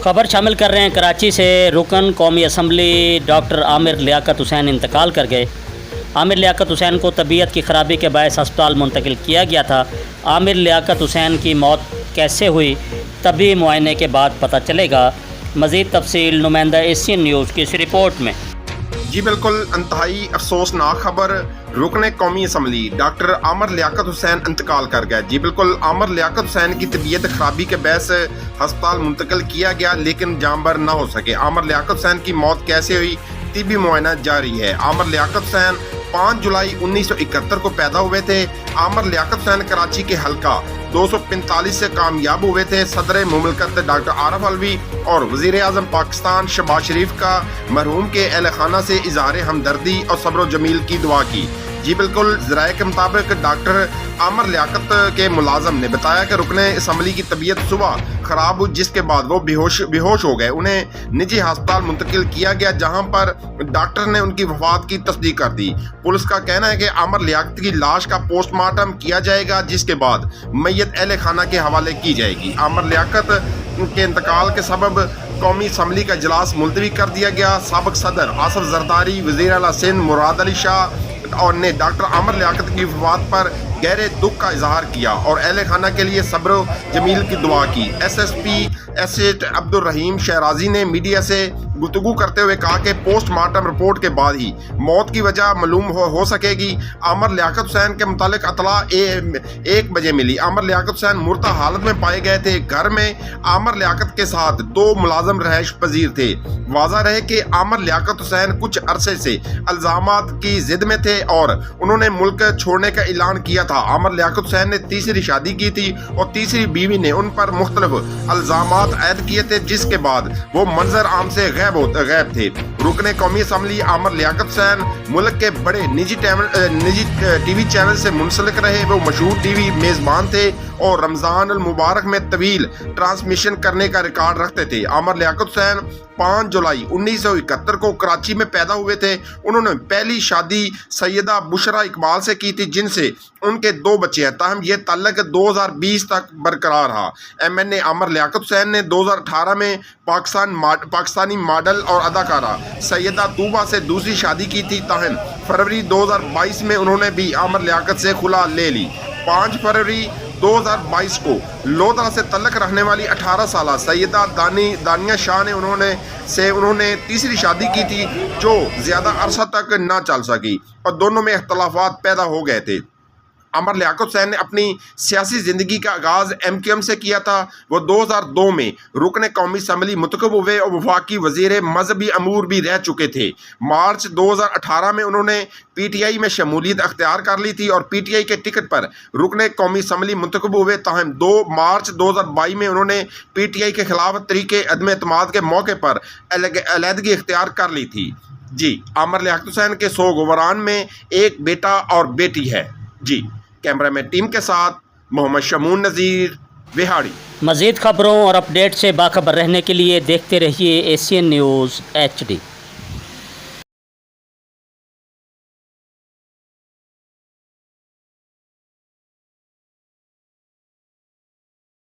खबर शामिल कर रहे हैं। कराची से रुकन कौमी असम्बली डॉक्टर आमिर लियाकत हुसैन इंतकाल कर गए। आमिर लियाकत हुसैन को तबीयत की ख़राबी के बायस अस्पताल मुंतकिल किया गया था। आमिर लियाकत हुसैन की मौत कैसे हुई, तबी मुआयने के बाद पता चलेगा। मज़ीद तफसील नुमाइंदा एशियन न्यूज़ की इस रिपोर्ट में। जी बिल्कुल, इंतहाई अफसोसनाक खबर। रुकने कौमी असम्बली डॉक्टर आमिर लियाकत हुसैन इंतकाल कर गए। जी बिल्कुल, आमिर लियाकत हुसैन की तबीयत खराबी के बायस अस्पताल मुंतकिल किया गया, लेकिन जानबर न हो सके। आमिर लियाकत हुसैन की मौत कैसे हुई, तिबी मुआयना जारी है। आमिर लियाकत हुसैन 5 जुलाई 1971 को पैदा हुए थे। आमिर लियाकत हुसैन कराची के हल्का 245 से कामयाब हुए थे। सदर मुमलकत डॉक्टर आरिफ अलवी और वज़ीर आज़म पाकिस्तान शहबाज शरीफ का मरहूम के अहल खाना से इजहार हमदर्दी और सब्र जमील की दुआ की। जी बिल्कुल, ज़राए के मुताबिक डॉक्टर आमिर लियाकत के मुलाजम ने बताया कि रुकने असम्बली की तबीयत सुबह ख़राब हुई, जिसके बाद वो बेहोश हो गए। उन्हें निजी अस्पताल मुंतकिल किया गया, जहां पर डॉक्टर ने उनकी वफात की तस्दीक कर दी। पुलिस का कहना है कि आमिर लियाकत की लाश का पोस्टमार्टम किया जाएगा, जिसके बाद मैयत अहल खाना के हवाले की जाएगी। आमिर लियाकत के इंतकाल के सबब कौमी असम्बली का इजलास मुलतवी कर दिया गया। साबिक सदर आसिफ जरदारी, वज़ीर आला सिंध मुराद अली शाह और ने डॉक्टर आमिर लियाकत की वफात पर गहरे दुख का इजहार किया और अहल खाना के लिए सब्र जमील की दुआ की। SSP एसेट अब्दुल रहीम शहराजी ने मीडिया से गुफ्तगू करते हुए कहा कि पोस्टमार्टम रिपोर्ट के बाद ही मौत की वजह मालूम हो सकेगी। आमिर लियाकत हुसैन के मुतालिक अतला 1 बजे मिली। आमिर लियाकत हुसैन मुर्दा हालत में पाए गए थे। घर में आमिर लियाकत के साथ 2 मुलाजम रहायश पजीर थे। वाज़ा रहे कि आमिर लियाकत हुसैन कुछ अरसे से इल्ज़ामात की जिद में थे और उन्होंने मुल्क छोड़ने का ऐलान किया था। आमिर लियाकत हुसैन ने तीसरी शादी की थी और तीसरी बीवी ने उन पर मुख्तलिफ इल्ज़ामात ऐद किए थे, जिसके बाद वो मंजर आम से गैब थे। रुकने कौमी असम्बली आमिर लियाकत हुसैन मुल्क के बड़े निजी टीवी चैनल से मुंसलिक रहे। वो मशहूर टीवी मेज़बान थे और रमज़ान अल मुबारक में तवील ट्रांसमिशन करने का रिकॉर्ड रखते थे। आमिर लियाकत हुसैन 5 जुलाई 1971 को कराची में पैदा हुए थे। उन्होंने पहली शादी सैयदा बुशरा इकबाल से की थी, जिनसे उनके 2 बच्चे हैं। ताहम ये ताल्लुक 2020 तक बरकरार रहा। MNA आमिर लियाकत हुसैन ने 2018 में पाकिस्तानी मॉडल और अदाकारा सैयदा तूबा से दूसरी शादी की थी। ताहम फरवरी 2022 में उन्होंने भी आमिर लियाकत से खुला ले ली। 5 फरवरी 2022 को लोधरा से तल्लक रखने वाली 18 साल सैयदा दानिया शाह ने उन्होंने तीसरी शादी की थी, जो ज़्यादा अरसा तक ना चल सकी और दोनों में इख्तलाफात पैदा हो गए थे। आमिर लियाकत हुसैन ने अपनी सियासी ज़िंदगी का आगाज़ MQM से किया था। वो 2002 में रुकने कौमी असम्बली मुंतखब हुए और वफाकी वज़ीर मजहबी अमूर भी रह चुके थे। मार्च 2018 में उन्होंने PTI में शमूलियत अख्तियार कर ली थी और PTI के टिकट पर रुकने कौमी असम्बली मुंतखब हुए। ताहम 2 मार्च 2022 में उन्होंने PTI के खिलाफ तरीके अदम एतमाद के मौके पर अलहदगी इख्तियार कर ली थी। जी, आमिर लियाकत हुसैन के 100 गुवरान में एक बेटा और बेटी है। जी, कैमरामैन टीम के साथ मोहम्मद शमून नज़ीर, विहाड़ी। मज़ीद खबरों और अपडेट से बाखबर रहने के लिए देखते रहिए एशियन न्यूज़ HD।